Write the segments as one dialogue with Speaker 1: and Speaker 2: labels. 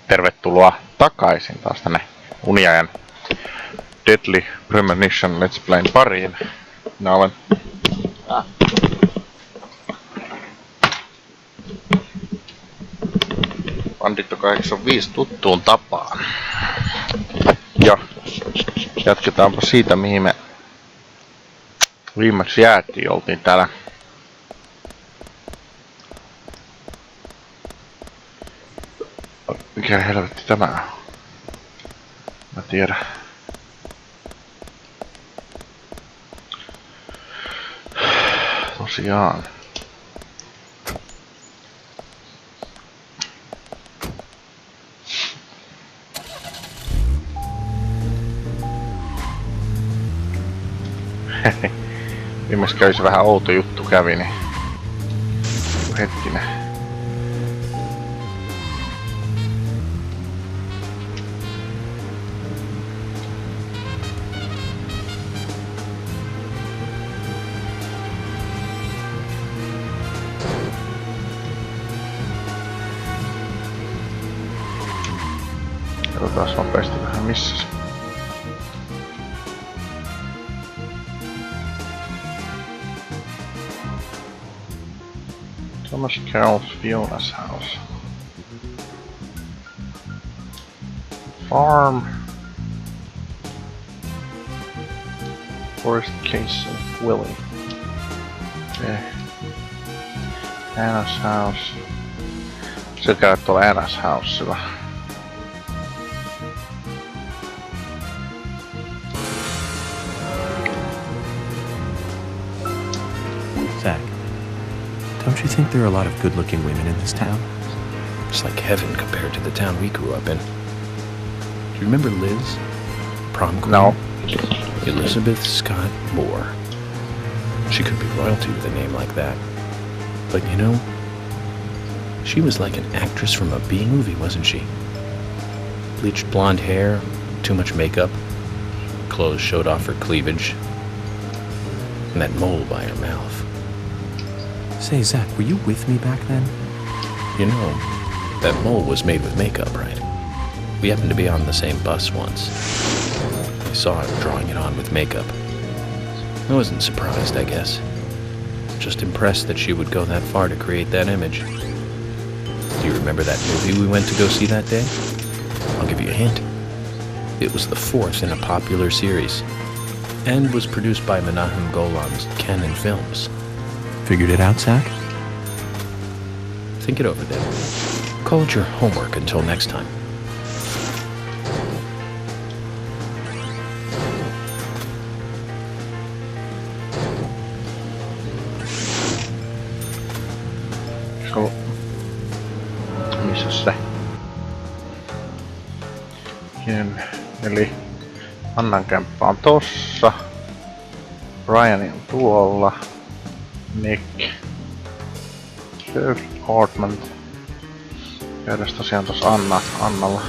Speaker 1: Tervetuloa takaisin taas tänne Uniajan Deadly Premonition Let's Playn pariin. Minä olen Banditto 85 tuttuun tapaan. Ja jatketaanpa siitä, mihin me viimeksi jäätiin. Oltiin täällä mikä helvetti tämä on? Mä tiedän. Tosiaan. Viimeis kävi se vähän outo juttu kävi, niin hetkinen. Katsotaan nopeasti vähän missä se. Thomas Carroll's Fiona's house. Farm. Forest Case of Willie. Okay. Anna's house. Se käy tuolla Anna's housella.
Speaker 2: Zach, don't you think there are a lot of good-looking women in this town?
Speaker 3: It's like heaven compared to the town we grew up in. Do you remember Liz? Prom queen?
Speaker 1: No.
Speaker 3: Elizabeth Scott Moore. She could be royalty with a name like that. But you know, she was like an actress from a B-movie, wasn't she? Bleached blonde hair, too much makeup, clothes showed off her cleavage, and that mole by her mouth.
Speaker 2: Say, Zach, were you with me back then?
Speaker 3: You know, that mole was made with makeup, right? We happened to be on the same bus once. I saw him drawing it on with makeup. I wasn't surprised, I guess. Just impressed that she would go that far to create that image. Do you remember that movie we went to go see that day? I'll give you a hint. It was the fourth in a popular series, and was produced by Menahem Golan's Canon Films.
Speaker 2: Figured it out, Zach?
Speaker 3: Think it over then. Call it your homework until next time.
Speaker 1: So, missä se? Eli Annan kämppä on tossa. Brian on tuolla. Nick. Sheriff Hartman. Käydäs tosiaan tossa Annalla.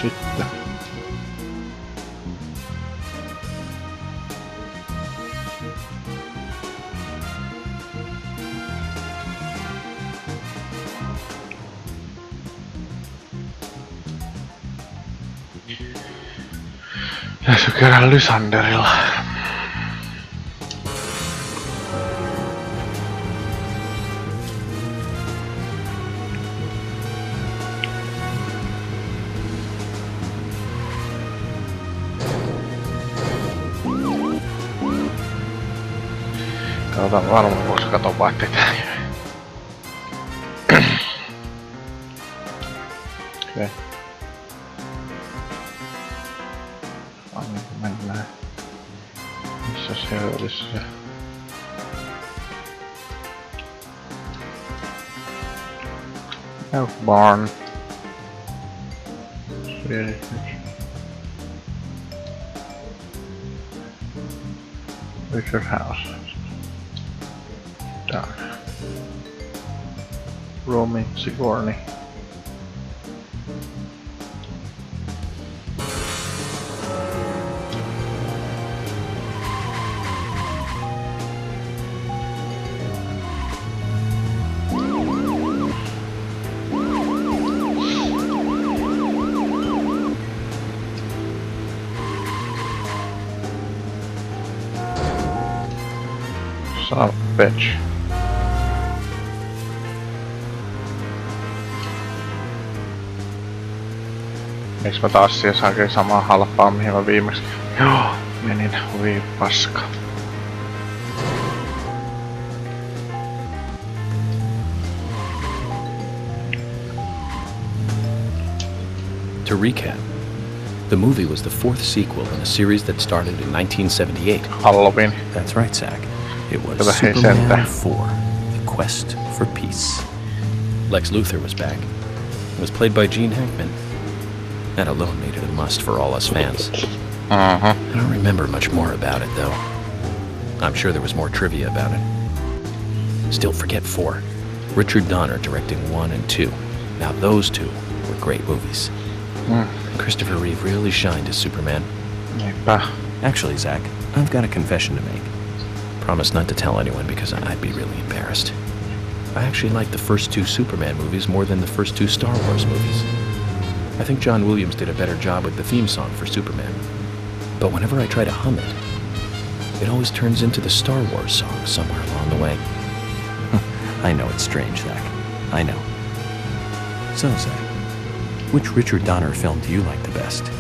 Speaker 1: Sitten. Pitäisikö käydä Lysanderilla? Katsotaan varmaan, koska katon vaikka tää. Okei. Aina kun mennään. missäs helvetissä se? Milk barn. Richard house. Down. Roaming Sigourney. Son of a bitch. Eiks mä taas siihen saakin samaa halpaa mihin mä viimeksi? Joo, menin hui paska.
Speaker 3: To recap, the movie was the fourth sequel in a series that started in 1978.
Speaker 1: Halloween.
Speaker 2: That's right, Zach. It was
Speaker 1: Kyllä hei
Speaker 2: Superman
Speaker 1: sentään.
Speaker 2: 4, The Quest for Peace.
Speaker 3: Lex Luthor was back. It was played by Gene Hackman. That alone made it a must for all us fans. I don't remember much more about it, though. I'm sure there was more trivia about it. Still forget 4. Richard Donner directing 1 and 2. Now those two were great movies. Christopher Reeve really shined as Superman.
Speaker 1: Niinpä.
Speaker 2: Actually, Zach, I've got a confession to make.
Speaker 3: Promise not to tell anyone because I'd be really embarrassed. I actually like the first 2 Superman movies more than the first 2 Star Wars movies. I think John Williams did a better job with the theme song for Superman. But whenever I try to hum it, it always turns into the Star Wars song somewhere along the way.
Speaker 2: I know it's strange, Zach. I know. So, Zach, which Richard Donner film do you like the best?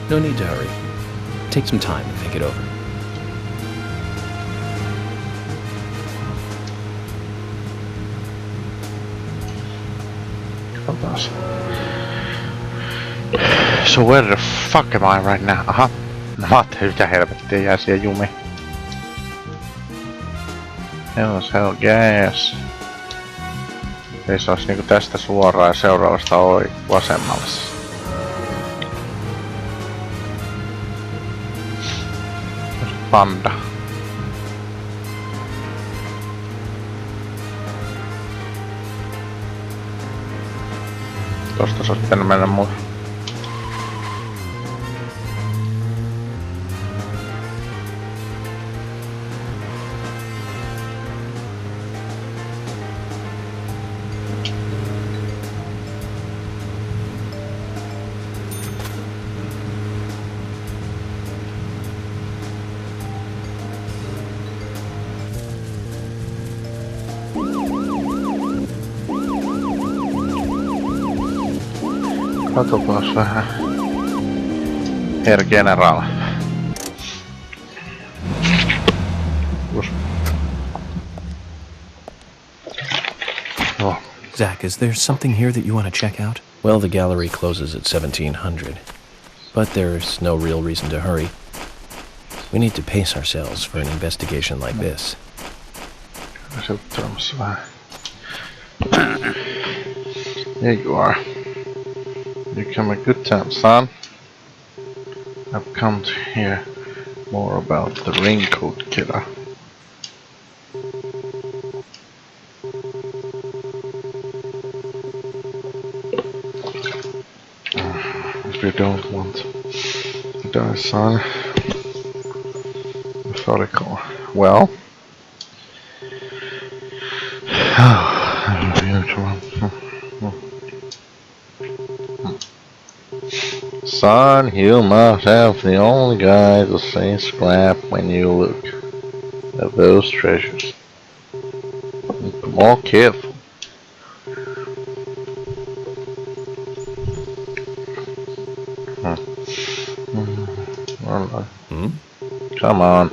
Speaker 3: No need to hurry. Take some time and think it over.
Speaker 1: Katsotaan. So where the fuck am I right now? Aha. No mä ajattelin mitä helvettiä jää siihen jumiin. Hell gas. Ei se ois niinku tästä suoraan ja seuraavasta vasemmalle. Panda. Tosta se ois pitänyt mennä mulle. Katsotaan vähän. Herr General. Oh.
Speaker 2: Zach, is there something here that you want to check out?
Speaker 3: Well, the gallery closes at 1700. But there's no real reason to hurry. We need to pace ourselves for an investigation like this.
Speaker 1: Here you are. You come a good time, son. I've come to hear more about the raincoat killer. If you don't want to die, son. Methodical. Well. Son, you must have the only guy to say scrap when you look at those treasures. Be more careful. Come on,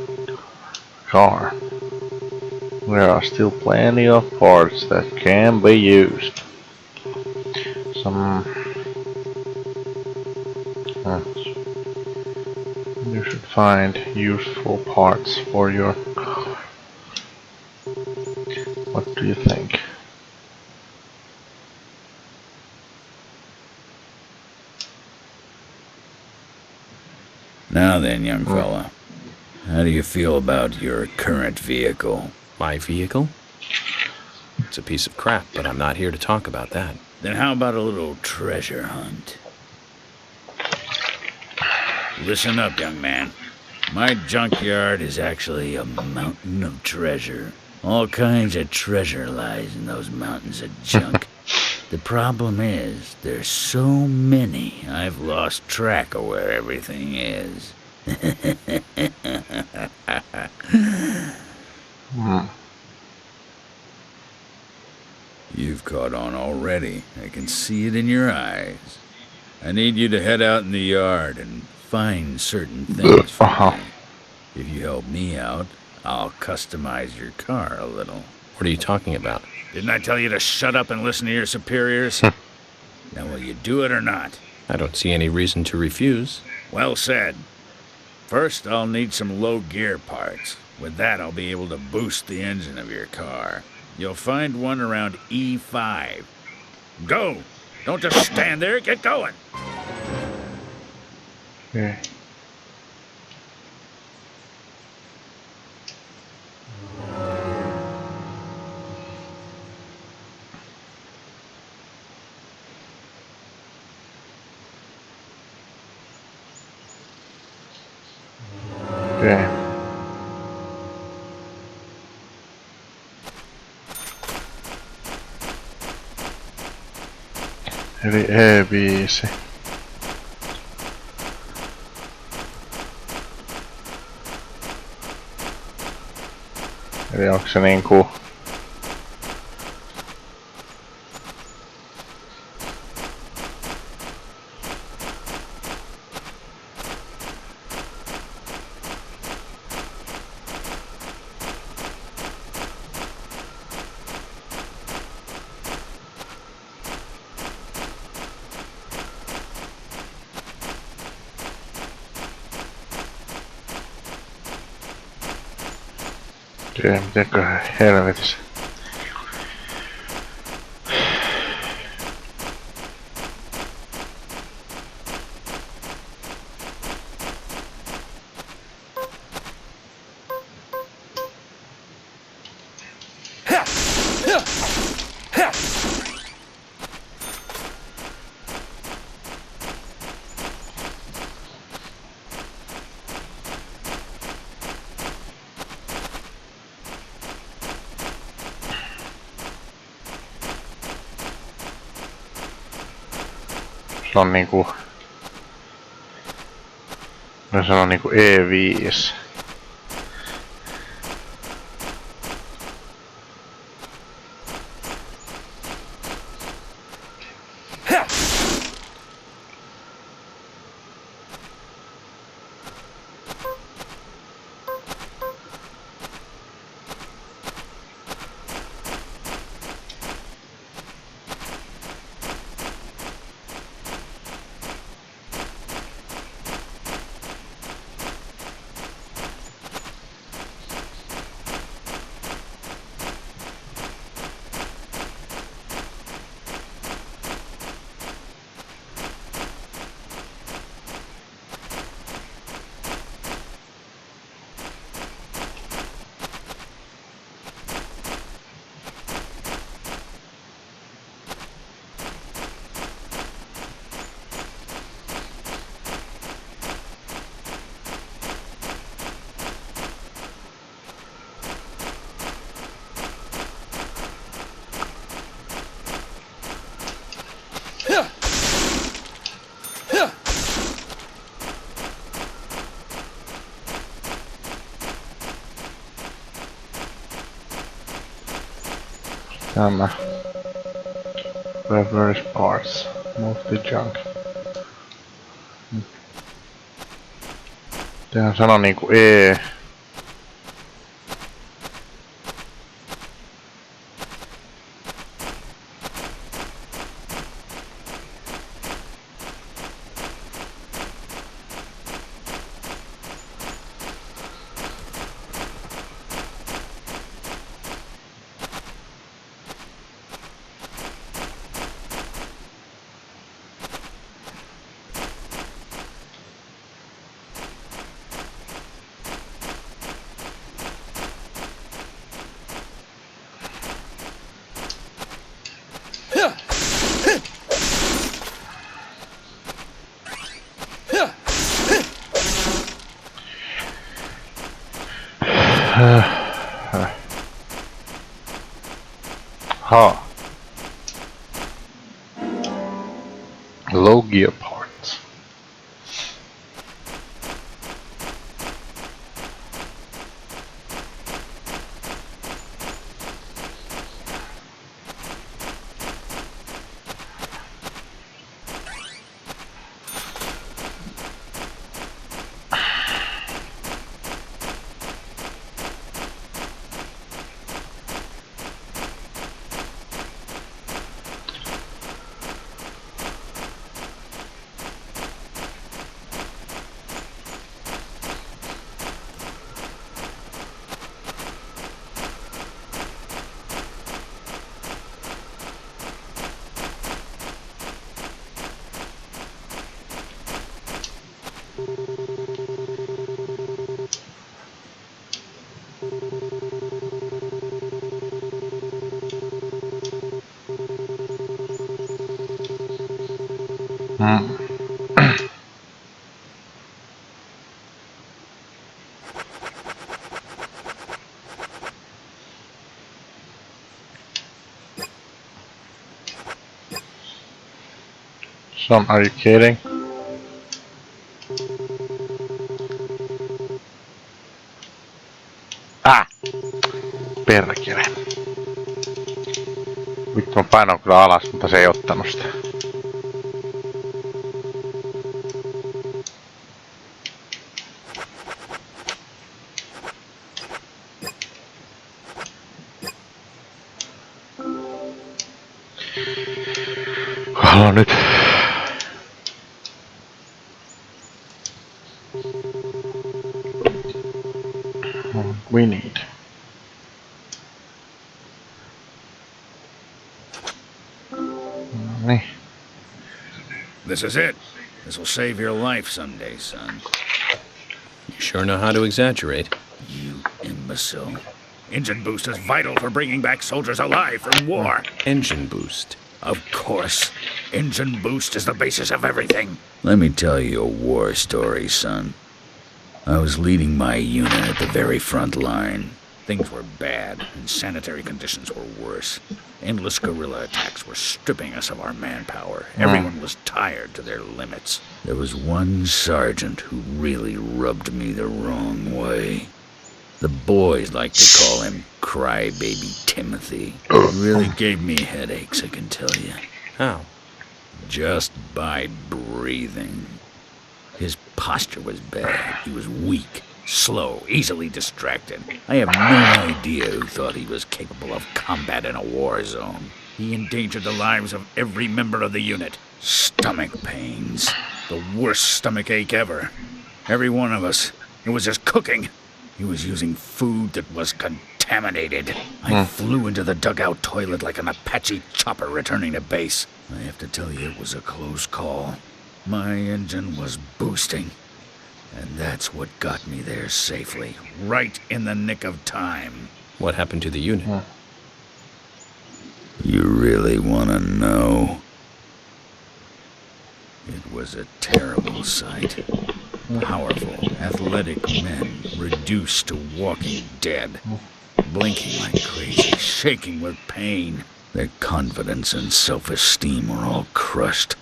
Speaker 1: car. There are still plenty of parts that can be used. Some new should find useful parts for your car. What do you think?
Speaker 4: Now then, young fella, how do you feel about your current vehicle?
Speaker 3: My vehicle? It's a piece of crap, but I'm not here to talk about that.
Speaker 4: Then how about a little treasure hunt? Listen up, young man. My junkyard is actually a mountain of treasure. All kinds of treasure lies in those mountains of junk. The problem is, there's so many, I've lost track of where everything is. You've caught on already. I can see it in your eyes. I need you to head out in the yard and find certain things for me. If you help me out, I'll customize your car a little.
Speaker 3: What are you talking about?
Speaker 4: Didn't I tell you to shut up and listen to your superiors? Now will you do it or not?
Speaker 3: I don't see any reason to refuse.
Speaker 4: Well said. First, I'll need some low gear parts. With that, I'll be able to boost the engine of your car. You'll find one around E5. Go! Don't just stand there, get going!
Speaker 1: Okay. Okay. Eli E5. Eli onko se niinku... Okei, mitenkö helvetissä? Se on niinku... No se on niinku E5. Tämä. Reverse parts. Move the junk. Tehän sana niinku E. Ha. Low gear parts. Are you kidding? Ah! Perkele. Vittu mä painoin kyllä alas, mutta se ei ottanut sitä. Haluan nyt. We need.
Speaker 4: This is it. This will save your life someday, son.
Speaker 3: You sure know how to exaggerate.
Speaker 4: You imbecile. Engine boost is vital for bringing back soldiers alive from war.
Speaker 3: Engine boost.
Speaker 4: Of course. Engine boost is the basis of everything. Let me tell you a war story, son. I was leading my unit at the very front line. Things were bad, and sanitary conditions were worse. Endless guerrilla attacks were stripping us of our manpower. Everyone was tired to their limits. There was one sergeant who really rubbed me the wrong way. The boys like to call him Crybaby Timothy. He really gave me headaches, I can tell you.
Speaker 3: How?
Speaker 4: Just by breathing. His posture was bad. He was weak, slow, easily distracted. I have no idea who thought he was capable of combat in a war zone. He endangered the lives of every member of the unit. Stomach pains. The worst stomach ache ever. Every one of us. It was his cooking. He was using food that was contaminated. I flew into the dugout toilet like an Apache chopper returning to base. I have to tell you, it was a close call. My engine was boosting. And that's what got me there safely. Right in the nick of time.
Speaker 3: What happened to the unit?
Speaker 4: You really want to know? It was a terrible sight. Powerful, athletic men reduced to walking dead. Blinking like crazy, shaking with pain. Their confidence and self-esteem were all crushed.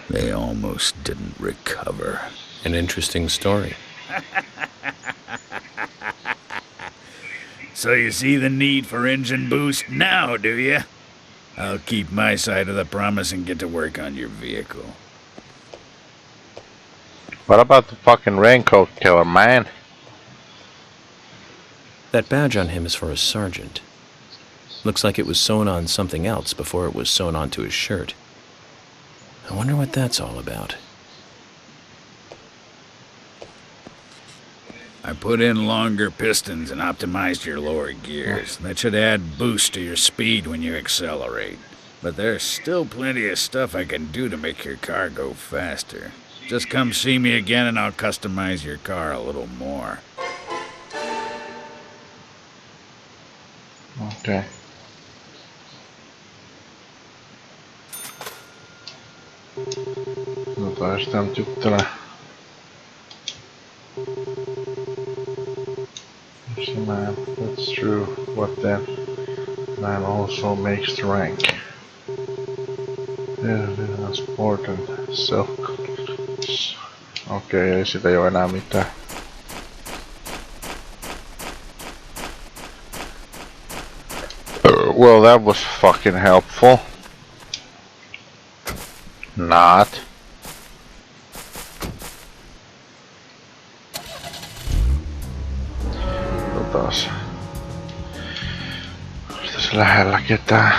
Speaker 4: They almost didn't recover.
Speaker 3: An interesting story.
Speaker 4: So you see the need for engine boost now, do you? I'll keep my side of the promise and get to work on your vehicle.
Speaker 1: What about the fucking raincoat killer, man?
Speaker 2: That badge on him is for a sergeant. Looks like it was sewn on something else before it was sewn onto his shirt. I wonder what that's all about.
Speaker 4: I put in longer pistons and optimized your lower gears. That should add boost to your speed when you accelerate. But there's still plenty of stuff I can do to make your car go faster. Just come see me again and I'll customize your car a little more.
Speaker 1: Okay. No taas sitä nyt juttelee. Se Man, that's true. What then? Man also makes the rank. Yeah, sport and self-confidence. Okei, ei sitä oo enää mitään. Well, that was fucking helpful. Not. Taas. Onko tässä lähellä ketään?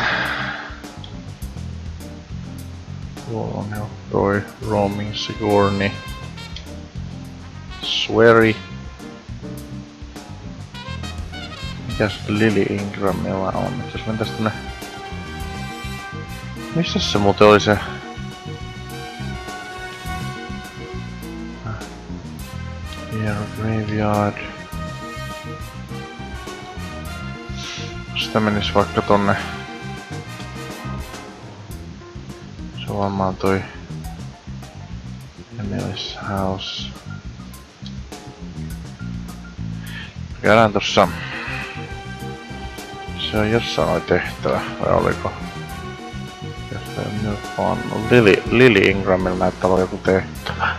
Speaker 1: Tuolla on jo toi Roaming Sigourney. Swery. Mikäs Lily Ingramilla on? Jos mentäis tänne... Missä se muuten oli se? Here Graveyard. Sitä menis vaikka tonne. Se on varmaan toi Emily's House. Käydään tossa. Se on jossain oli tehtävä, vai oliko? Jossain nyt on. Lily Ingramilla näyttää olla joku tehtävä.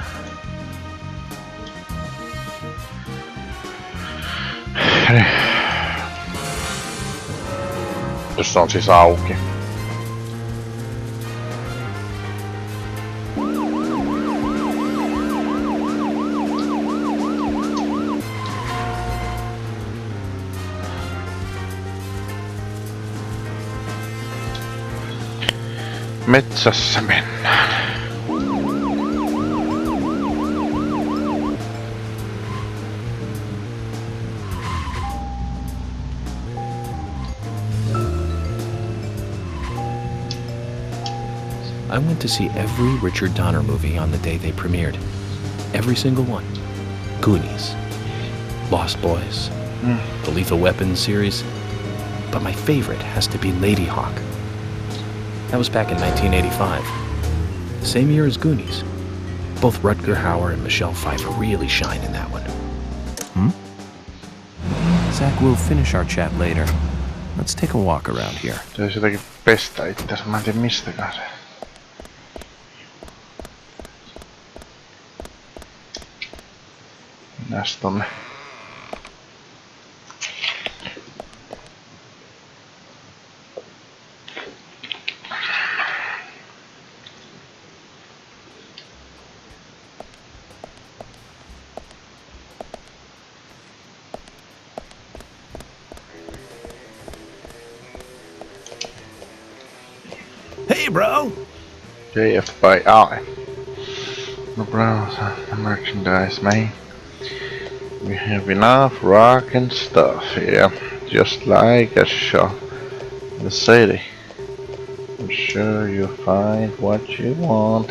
Speaker 1: Jos se on siis auki. Metsässä mennään.
Speaker 2: I went to see every Richard Donner movie on the day they premiered. Every single one. Goonies, Lost Boys, the Lethal Weapon series. But my favorite has to be Lady Hawk. That was back in 1985. The same year as Goonies. Both Rutger Hauer and Michelle Pfeiffer really shine in that one. Zach, we'll finish our chat later. Let's take a walk around here.
Speaker 1: Täytyy jotakin pestä itseänsä, mä en tiedä mistäkään se. Mennääs tonne.
Speaker 2: Hey, bro!
Speaker 1: JF by I. No bros, the merchandise, man. We have enough rock and stuff here, just like a shop in the city. I'm sure you'll find what you want.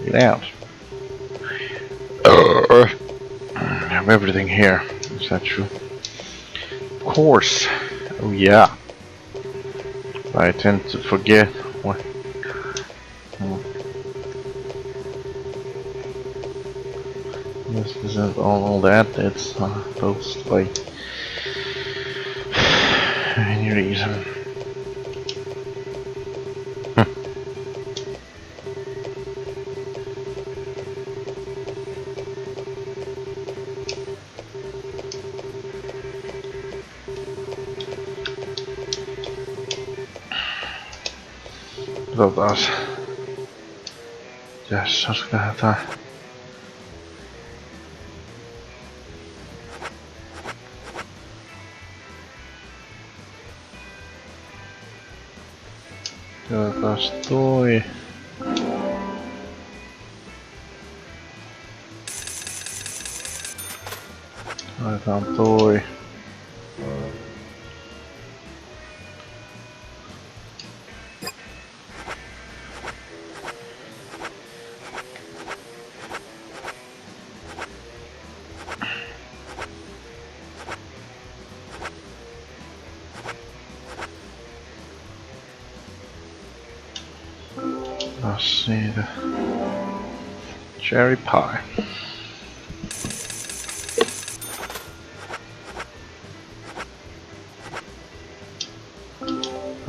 Speaker 1: Get out. I have everything here. Is that true? Of course. Oh yeah. I tend to forget what. This isn't all that. It's supposed by any reason. Katsotaas. Mitäs olisiko jotain? Katsotaas toi. Laitetaan toi. Let's see the cherry pie.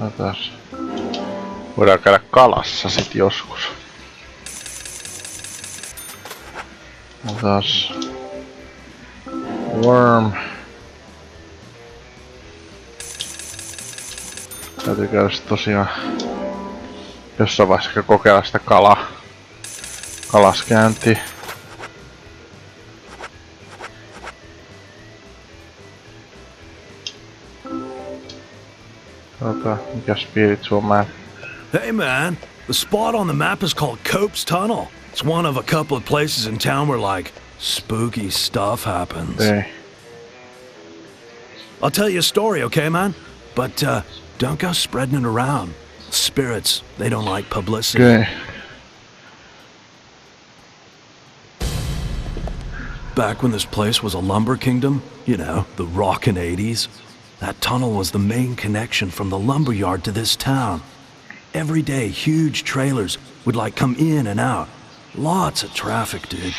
Speaker 1: Otas. Voidaan käydä kalassa sit joskus. Otas. Worm. Täytyy käydä sit tosiaan jossain vaiheessa kokeilla sitä kalaskäyntiä. Mikä spiritual map?
Speaker 5: Hey man, the spot on the map is called Cope's Tunnel. It's one of a couple of places in town where like spooky stuff happens.
Speaker 1: Hey.
Speaker 5: I'll tell you a story, okay man? But don't go spreading it around. Spirits, they don't like publicity.
Speaker 1: Okay.
Speaker 5: Back when this place was a lumber kingdom, you know, the rockin' 80s, that tunnel was the main connection from the lumber yard to this town. Every day, huge trailers would like come in and out. Lots of traffic, dude.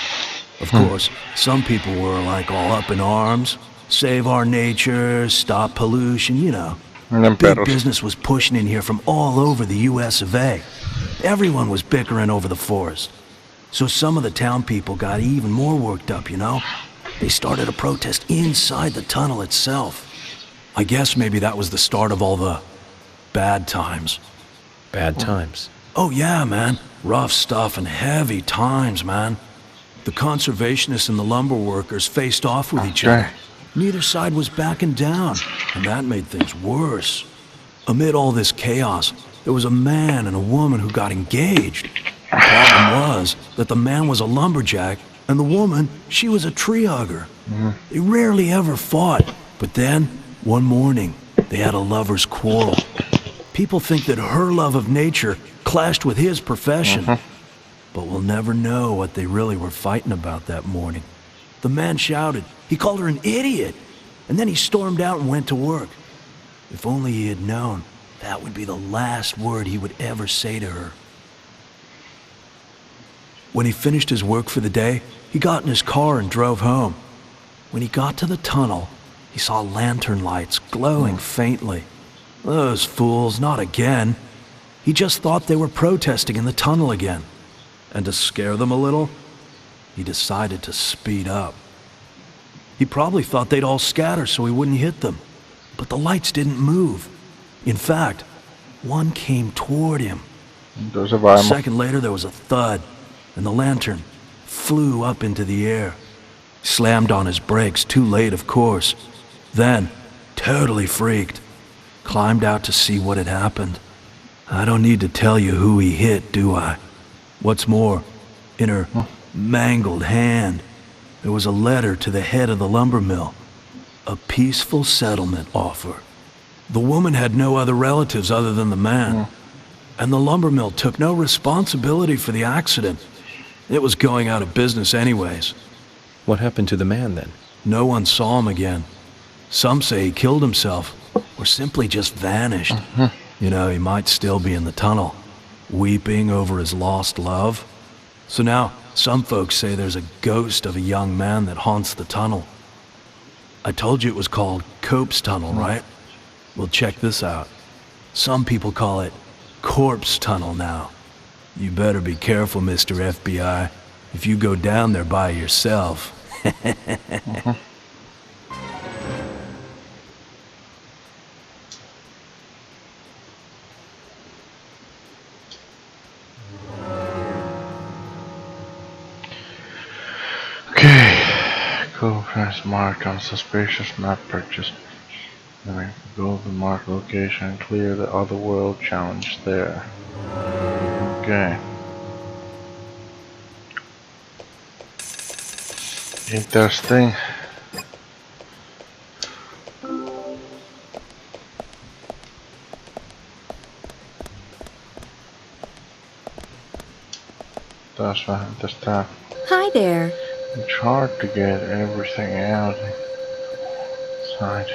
Speaker 5: Of course, some people were like all up in arms. Save our nature, stop pollution, you know. Big business was pushing in here from all over the US of A. Everyone was bickering over the forest. So some of the town people got even more worked up, you know? They started a protest inside the tunnel itself. I guess maybe that was the start of all the bad times.
Speaker 2: Bad times.
Speaker 5: Oh yeah, man. Rough stuff and heavy times, man. The conservationists and the lumber workers faced off with each other. Neither side was backing down, and that made things worse. Amid all this chaos, there was a man and a woman who got engaged. The problem was that the man was a lumberjack, and the woman, she was a tree hugger. They rarely ever fought, but then, one morning, they had a lover's quarrel. People think that her love of nature clashed with his profession. But we'll never know what they really were fighting about that morning. The man shouted. He called her an idiot. And then he stormed out and went to work. If only he had known, that would be the last word he would ever say to her. When he finished his work for the day, he got in his car and drove home. When he got to the tunnel, he saw lantern lights glowing faintly. Those fools, not again. He just thought they were protesting in the tunnel again. And to scare them a little, he decided to speed up. He probably thought they'd all scatter so he wouldn't hit them. But the lights didn't move. In fact, one came toward him. A second later, there was a thud, and the lantern flew up into the air. He slammed on his brakes, too late, of course. Then, totally freaked, climbed out to see what had happened. I don't need to tell you who he hit, do I? What's more, in her mangled hand, there was a letter to the head of the lumber mill. A peaceful settlement offer. The woman had no other relatives other than the man. And the lumber mill took no responsibility for the accident. It was going out of business anyways.
Speaker 2: What happened to the man then?
Speaker 5: No one saw him again. Some say he killed himself, or simply just vanished. You know, he might still be in the tunnel, weeping over his lost love. So now, some folks say there's a ghost of a young man that haunts the tunnel. I told you it was called Cope's Tunnel, right? Well, check this out. Some people call it Corpse Tunnel now. You better be careful, Mr. FBI, if you go down there by yourself.
Speaker 1: Go press mark on suspicious map purchase. Then go to mark location and clear the other world challenge there. Okay. Interesting. Taas vähän tästä.
Speaker 6: Hi there.
Speaker 1: It's hard to get everything out inside.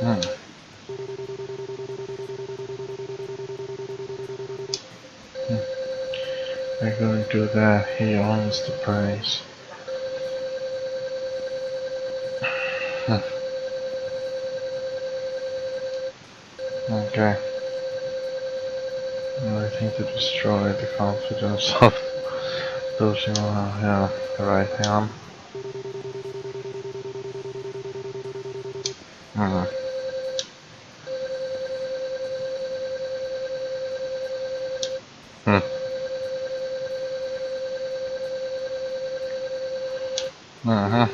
Speaker 1: Hmm. We're going to do that. He owns the price. Okay. I think to destroy the confidence of those who have the right hand. Hmm. Hmm. Uh-huh.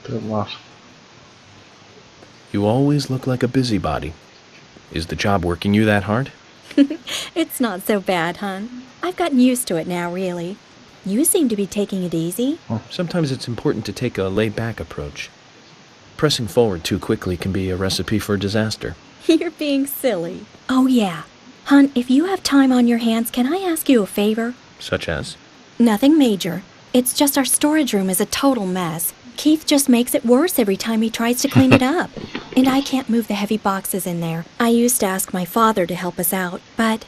Speaker 1: Good luck.
Speaker 2: You always look like a busybody. Is the job working you that hard?
Speaker 6: It's not so bad, hon. I've gotten used to it now, really. You seem to be taking it easy.
Speaker 2: Sometimes it's important to take a laid-back approach. Pressing forward too quickly can be a recipe for disaster.
Speaker 6: You're being silly. Oh, yeah. Hon, if you have time on your hands, can I ask you a favor?
Speaker 2: Such as?
Speaker 6: Nothing major. It's just our storage room is a total mess. Keith just makes it worse every time he tries to clean it up. And I can't move the heavy boxes in there. I used to ask my father to help us out, but,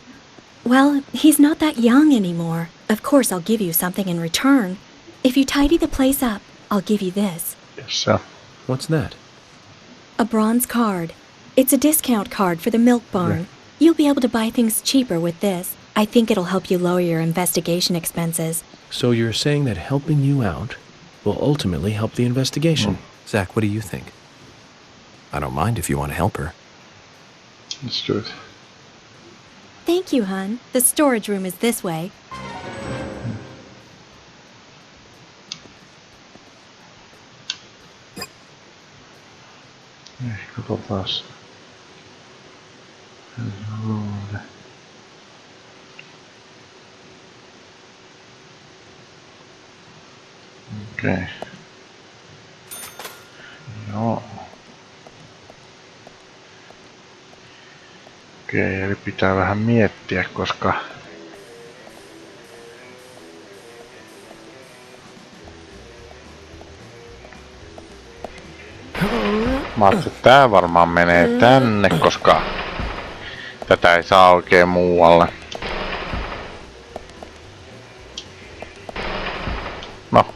Speaker 6: well, he's not that young anymore. Of course, I'll give you something in return. If you tidy the place up, I'll give you this.
Speaker 1: Yes, sir.
Speaker 2: What's that?
Speaker 6: A bronze card. It's a discount card for the milk barn.
Speaker 1: Yeah.
Speaker 6: You'll be able to buy things cheaper with this. I think it'll help you lower your investigation expenses.
Speaker 2: So you're saying that helping you out will ultimately help the investigation?
Speaker 3: Zach, what do you think? I don't mind if you want to help her.
Speaker 1: Let's do it.
Speaker 6: Thank you, hon. The storage room is this way.
Speaker 1: Katsotaas. Okei. Joo. Okei, eli pitää vähän miettiä, koska mä ajattelin, että tää varmaan menee tänne, koska tätä ei saa oikein muualle. No.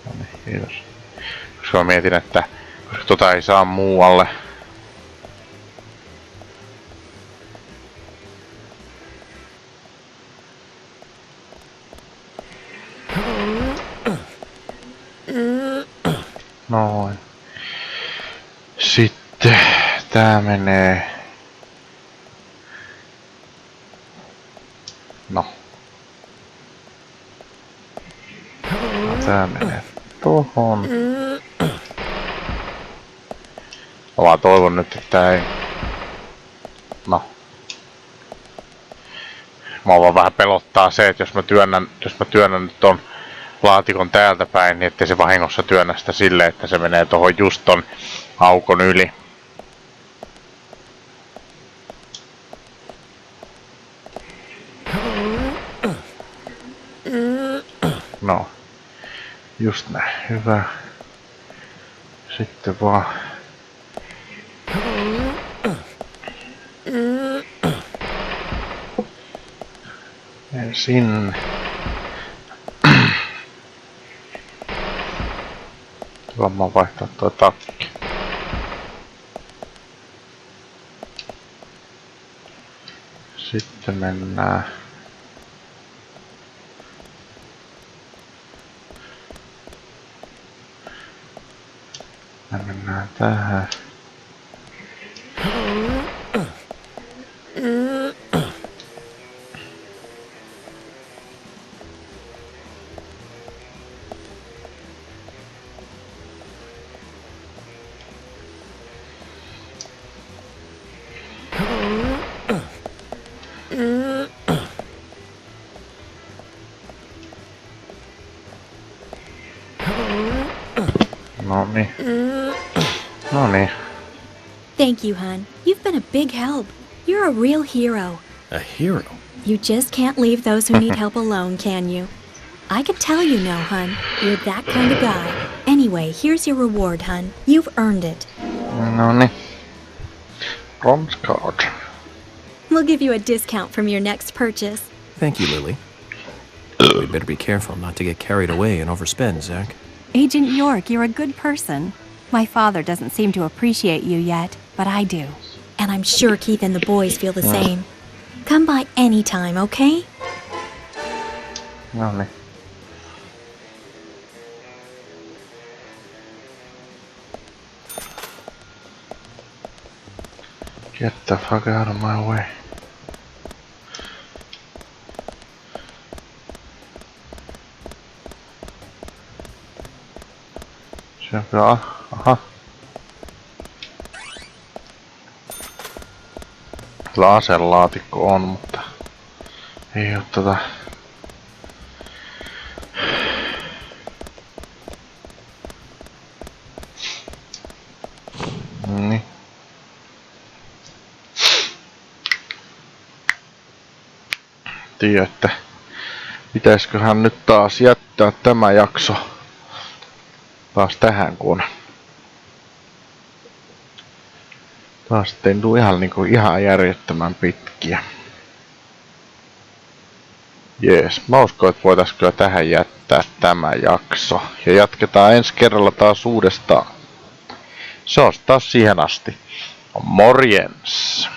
Speaker 1: No niin, kiitos. Koska mä mietin, että koska tota ei saa muualle. Noin. Sitten tää menee. No. Tää menee tohon. Mä vaan toivon nyt, että tää ei. No. Mä vaan vähän pelottaa se, että jos mä työnnän nyt ton laatikon täältä päin, niin ettei se vahingossa työnnä sitä silleen, että se menee tohon just ton aukon yli. No. Just näin. Hyvä. Sitten vaan. Sinne. Mä vaihtaa tuo takki. Sitten mennään. Me mennään tähän. No niin. No niin.
Speaker 6: Thank you, hun. You've been a big help. You're a real hero.
Speaker 2: A hero?
Speaker 6: You just can't leave those who need help alone, can you? I could tell you know, hun. You're that kind of guy. Anyway, here's your reward, hun. You've earned it.
Speaker 1: No niin. Bronze card.
Speaker 6: We'll give you a discount from your next purchase.
Speaker 2: Thank you, Lily. We better be careful not to get carried away and overspend, Zach.
Speaker 7: Agent York, you're a good person. My father doesn't seem to appreciate you yet, but I do.
Speaker 6: And I'm sure Keith and the boys feel the same. Come by anytime, okay?
Speaker 1: No niin. Get the fuck out of my way. Sieltä, aha. Kyllä aselaatikko on, mutta ei oo niin. Tiedä, että pitäisköhän nyt taas jättää tämä jakso taas tähän, kun taas sitten tuu ihan järjettömän pitkiä. Jees, mä uskon, että voitais kyllä tähän jättää tämä jakso. Ja jatketaan ensi kerralla taas uudestaan. Se on taas siihen asti. Morjens!